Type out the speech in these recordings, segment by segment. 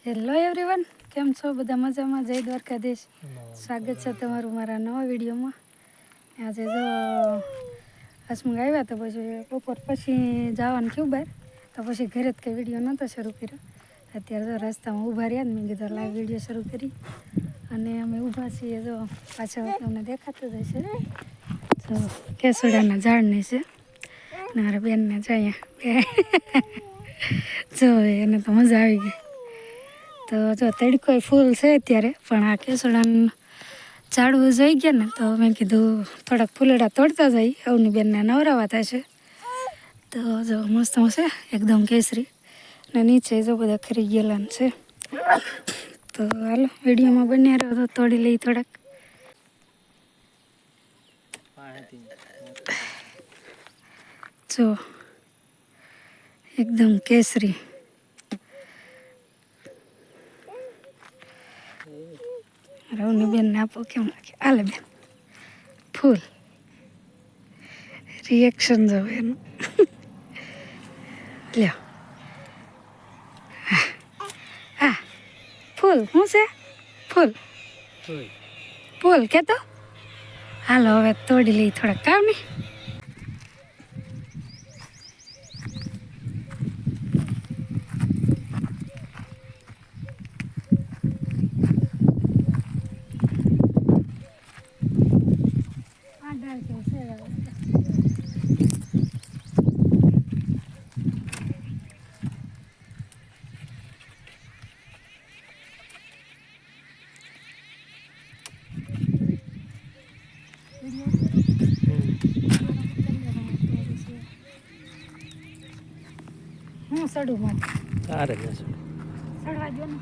Hello everyone, કેમ છો? બધા મજામાં? જય દ્વારકાધીશ. સ્વાગત છે તમારું મારા નવા વિડીયોમાં. આજે જો હસમુખ આવ્યા તો પછી બપોર પછી જવાનું થયું બહાર, તો પછી ઘરે જ કંઈ વિડીયો નહોતો શરૂ કર્યો. અત્યારે જો રસ્તામાં ઊભા રહ્યા ને મેં કીધું લાઈવ વિડીયો શરૂ કરી. અને અમે ઊભા છીએ જો પાછળ તમને દેખાતું જ હશે, તો કેસુડાના ઝાડને છે ને મારા બેનને જો અહીંયા જો એને તો મજા આવી ગઈ. તો જો તડકો ફૂલ છે અત્યારે, પણ આ કેસુડાનું ઝાડવું જોઈ ગયા ને તો મેં કીધું થોડાક ફૂલડા તોડતા જઈ, અવની બેનને નવરાવા થશે. તો જો મસ્ત છે એકદમ કેસરી, ને નીચે જો બધા ખરી ગયેલા છે. તો હાલો વિડીયોમાં બન્યા રહ્યો તો તોડી લઈ થોડાક. જો એકદમ કેસરી. રવની બેનને આપો કેમ લાગે? આલે બેન ફૂલ રિએક્શન જો એનું. લ્યો હા ફૂલ શું છે? ફૂલ ફૂલ કેતો હાલો હવે તોડી લઈ થોડાક કામ નહીં. હું સડું માટે સારે સડવા દો ને,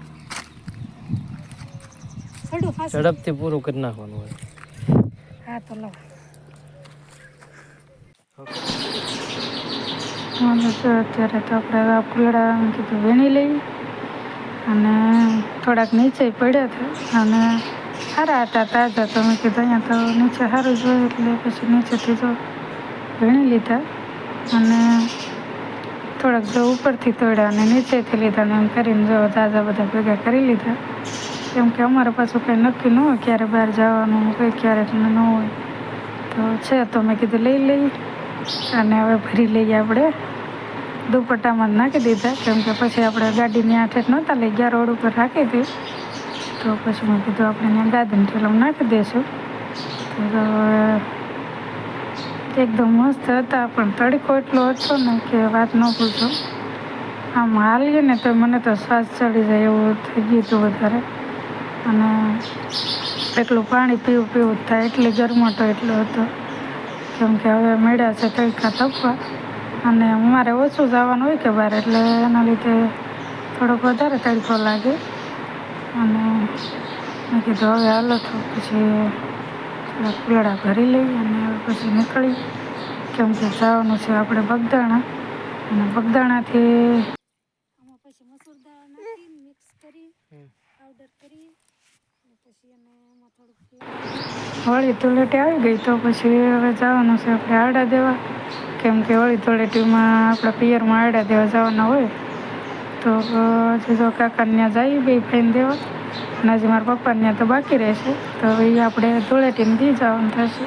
સડું ફાસ ઝડપથી પૂરું કરી નાખવાનું હોય. હા તો લો. હા તો અત્યારે તો આપણે આ ફૂલડા કીધું વીણી લઈ, અને થોડાક નીચે પડ્યા હતા અને સારા હતા તાજા, તો મેં કીધું અહીંયા તો નીચે સારું જોઈએ એટલે પછી નીચેથી જો વીણી લીધા. અને થોડાક જો ઉપરથી તોડ્યા અને નીચેથી લીધા ને એમ કરીને જો તાજા બધા ભેગા કરી લીધા. કેમ કે અમારે પાછું કંઈ નક્કી ન હોય ક્યારે બહાર જવાનું, કંઈ ક્યારેક ન હોય, તો છે તો મેં કીધું લઈ લઈ. અને હવે ભરી લઈએ આપણે દુપટ્ટામાં જ નાખી દીધા, કેમ કે પછી આપણે ગાડીની આઠેઠ નહોતા લઈ ગયા, રોડ ઉપર રાખી હતી. તો પછી મેં કીધું આપણે ત્યાં ગાદીને ઠેલામાં નાખી દઈશું. તો એકદમ મસ્ત હતા, પણ તડકો એટલો હતો ને કે વાત ન પૂછો. આમ હાલીએ ને તો મને તો શ્વાસ ચડી જાય એવું થઈ ગયું હતું વધારે. અને એટલું પાણી પીવું થાય, એટલી ગરમાટો એટલો હતો. કેમ કે હવે મેળા છે તડકા તપવા, અને અમારે ઓછું જવાનું હોય કે બહાર, એટલે એના લીધે થોડોક વધારે તડકો લાગે. અને મેં કીધું હવે હાલો તો પછી થોડા ફૂલડા ભરી લઈ અને પછી નીકળી. કેમ કે જવાનું છે આપણે બગદાણા, અને બગદાણાથી આમાં પછી મસૂર દાળ નાખી મિક્સ કરી પાવડર કરી પછી એને એમાં થોડુંક વળી ધૂળેટી આવી ગઈ, તો પછી હવે જવાનું છે આપણે આડા દેવા. કેમ કે વળી ધૂળેટીમાં આપણા પિયરમાં આડા દેવા જવાના હોય. તો હજી જો કાકાને ત્યાં જઈએ બે ફાઈને દેવા, અને હજી મારા પપ્પાને ત્યાં તો બાકી રહેશે. તો એ આપણે ધૂળેટીને દી જવાનું થશે.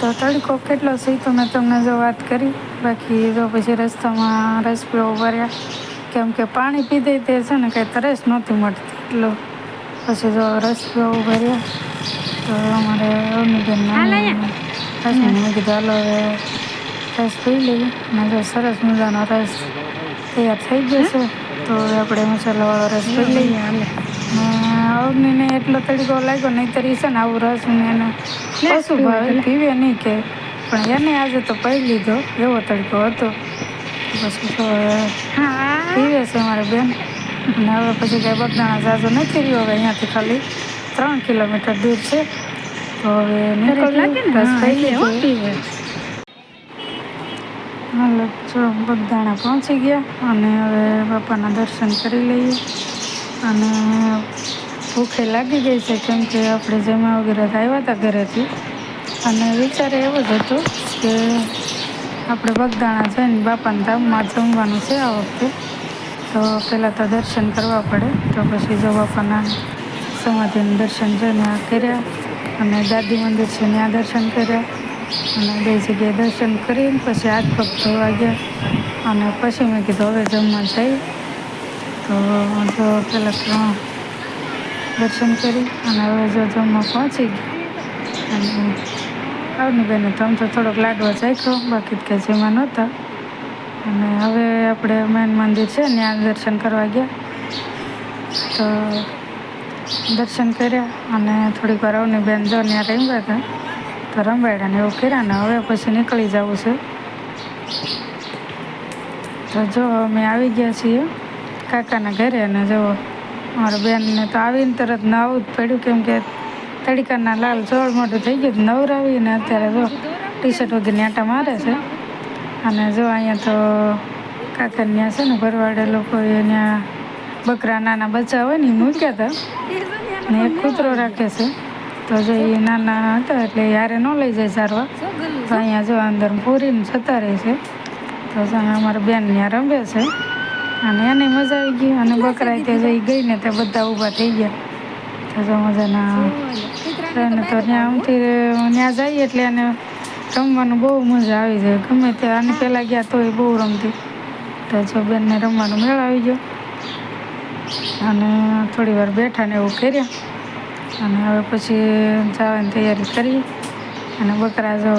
તો તડકો કેટલો છે તો મેં તમને જો વાત કરી. બાકી જો પછી રસ્તામાં રસ પીવો ભર્યા, કેમ કે પાણી પીધે તે છે ને કંઈ તરસ નહોતી મળતી એટલું. પછી જો રસ પીવો ભર્યા, તો અમારે અવની બેનને મેં કીધું હાલો હવે રસ પી લઈએ. અને જો સરસ મજાનો રસ તૈયાર થઈ ગયો છે, તો હવે આપણે મસાલાવાળો રસ પી લઈએ. હાલે અવનીને એટલો તડકો લાગ્યો, નહીંતર એ છે ને આવું રસ ને એને ઓછું ભાવે, પીવે નહીં કે, પણ એને આજે તો પી લીધો, એવો તડકો હતો. પછી તો પીવે છે મારી બેન. અને હવે પછી કાંઈ બગદાણા ઝાઝો નથી રહ્યો, હવે અહીંયાથી ખાલી 3 કિલોમીટર દૂર છે. તો હવે નીકળીએ, રસ પી લીધો. હાલો જો બગદાણા પહોંચી ગયા અને હવે બાપાના દર્શન કરી લઈએ. અને ભૂખે લાગી ગઈ છે કેમ કે આપણે જમા વગેરે આવ્યા હતા ઘરેથી. અને વિચારે એવો જ હતો કે આપણે બગદાણા જઈને બાપાના ધામમાં જમવાનું છે આ વખતે. તો પહેલાં તો દર્શન કરવા પડે, તો પછી જો બાપાના સમાધિના દર્શન જોઈને કર્યા અને દાદી મંદિર છે ત્યાં દર્શન કર્યા અને બે જગ્યાએ દર્શન કરીને પછી હાથ પગ ધોવા ગયા. અને પછી મેં કીધું હવે જમવા જઈએ. તો જો પહેલાં તો દર્શન કરી અને હવે જો જમવા પહોંચી ગયા. અને આવની બેને તો આમ તો થોડોક લાડવા ચાખ્યો, બાકી કંઈ જેમાં નહોતા. અને હવે આપણે મેન મંદિર છે ત્યાં દર્શન કરવા ગયા. તો દર્શન કર્યા અને થોડીક વાર અવની બેન જો ત્યાં રમ્યા હતા, તો રંબાડ્યા ને એવું કર્યા ને હવે પછી નીકળી જવું છે. તો જો અમે આવી ગયા છીએ કાકાના ઘરે. અને જો મારા બેનને તો આવીને તરત નાવું જ પડ્યું કેમ કે તડકાના લાલ ચોળ મોટું થઈ ગયું. નવરાવીને અત્યારે જો ટી શર્ટ વગેરે આંટા મારે છે. અને જો અહીંયા તો કાકા ત્યાં છે ને ભરવાડે લોકોએ ત્યાં બકરા નાના બચ્ચા હોય ને એ મૂક્યા હતા ને એક કૂતરો રાખે છે. તો જો એ નાના હતા એટલે યારે ન લઈ જાય સારવા, તો અહીંયા જો અંદર પૂરીને જતા રહે છે. તો અમારા બેન ત્યાં રમે છે અને એને મજા આવી ગઈ. અને બકરા તે જઈ ગઈ ને તે બધા ઊભા થઈ ગયા. તો જો મજાના એને તો ત્યાં આમથી ત્યાં જઈએ એટલે એને રમવાનું બહુ મજા આવી જાય. ગમે તે આને પહેલાં ગયા તો એ બહુ રમતી. તો જો બેનને રમવાનું મેળ આવી ગયો અને થોડી વાર બેઠા ને એવું કર્યા. અને હવે પછી જવાની તૈયારી કરી. અને બકરા જો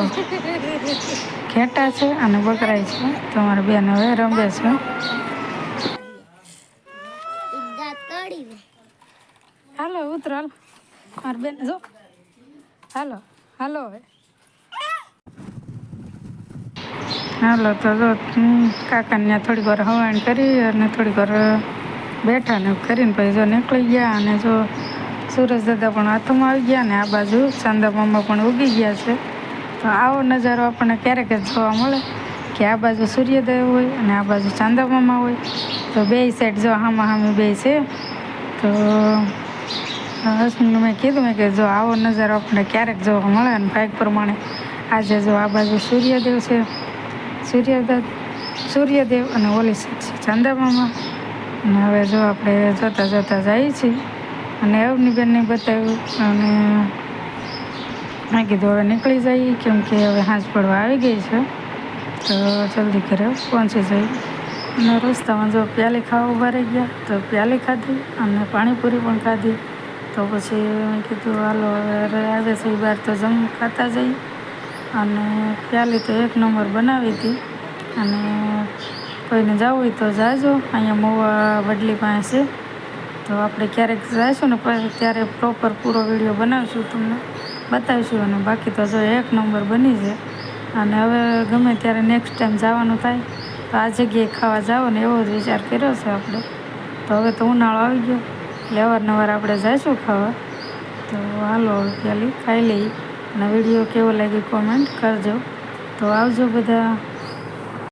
ઘેટા છે અને બકરાય છે. તો મારા બેન હવે રમે છે. હાલો ઉતરો, હાલો મારા બેન જો, હાલો હાલો હવે હાલો. તો જો કાકાને ત્યાં થોડીક વાર હવાણ કરી અને થોડીક વાર બેઠા ને કરીને પછી જો નીકળી ગયા. અને જો સુરજ દાદા પણ હાથમાં આવી ગયા ને આ બાજુ ચાંદા મામા પણ ઉગી ગયા છે. તો આવો નજારો આપણને ક્યારેક જ જોવા મળે કે આ બાજુ સૂર્યોદય હોય અને આ બાજુ ચાંદા મામા હોય. તો બે સાઈડ જો હામા હામી બે છે. તો હસમુને મેં કીધું મેં કે જો આવો નજારો આપણને ક્યારેક જોવા મળે. અને ભાગ પ્રમાણે આજે જો આ બાજુ સૂર્યદેવ છે, સૂર્યદેવ અને ઓલી સાઈડ છે ચાંદા મામા. અને હવે જો આપણે જોતા જોતા જઈએ છીએ. અને અવની બેનને બતાવ્યું અને મેં કીધું હવે નીકળી જઈએ કેમ કે હવે સાંજ પડવા આવી ગઈ છે. તો જલ્દી ઘરે પહોંચી જઈએ. અને રસ્તામાં જો પ્યાલી ખાવા ઊભા રહી ગયા, તો પ્યાલી ખાધી અને પાણીપુરી પણ ખાધી. તો પછી મેં કીધું હાલો હવે આવે છે એ બહાર તો ખાતા જઈએ. અને પ્યાલી તો એક નંબર બનાવી હતી. અને કોઈને જવું હોય તો જાજો, અહીંયા મોવા વડલી પાસે છે. તો આપણે ક્યારેક જઈશું ને ત્યારે પ્રોપર પૂરો વિડીયો બનાવીશું, તમને બતાવીશું. અને બાકી તો જો એક નંબર બની છે. અને હવે ગમે ત્યારે નેક્સ્ટ ટાઈમ જવાનું થાય તો આ જગ્યાએ ખાવા જાવ ને એવો જ વિચાર કર્યો છે આપણે. તો હવે તો ઉનાળો આવી ગયો એટલે અવારનવાર આપણે જઈશું ખાવા. તો હાલો પ્યાલી ખાઈ લઈ. અને વિડીયો કેવો લાગ્યો કોમેન્ટ કરજો. તો આવજો બધા.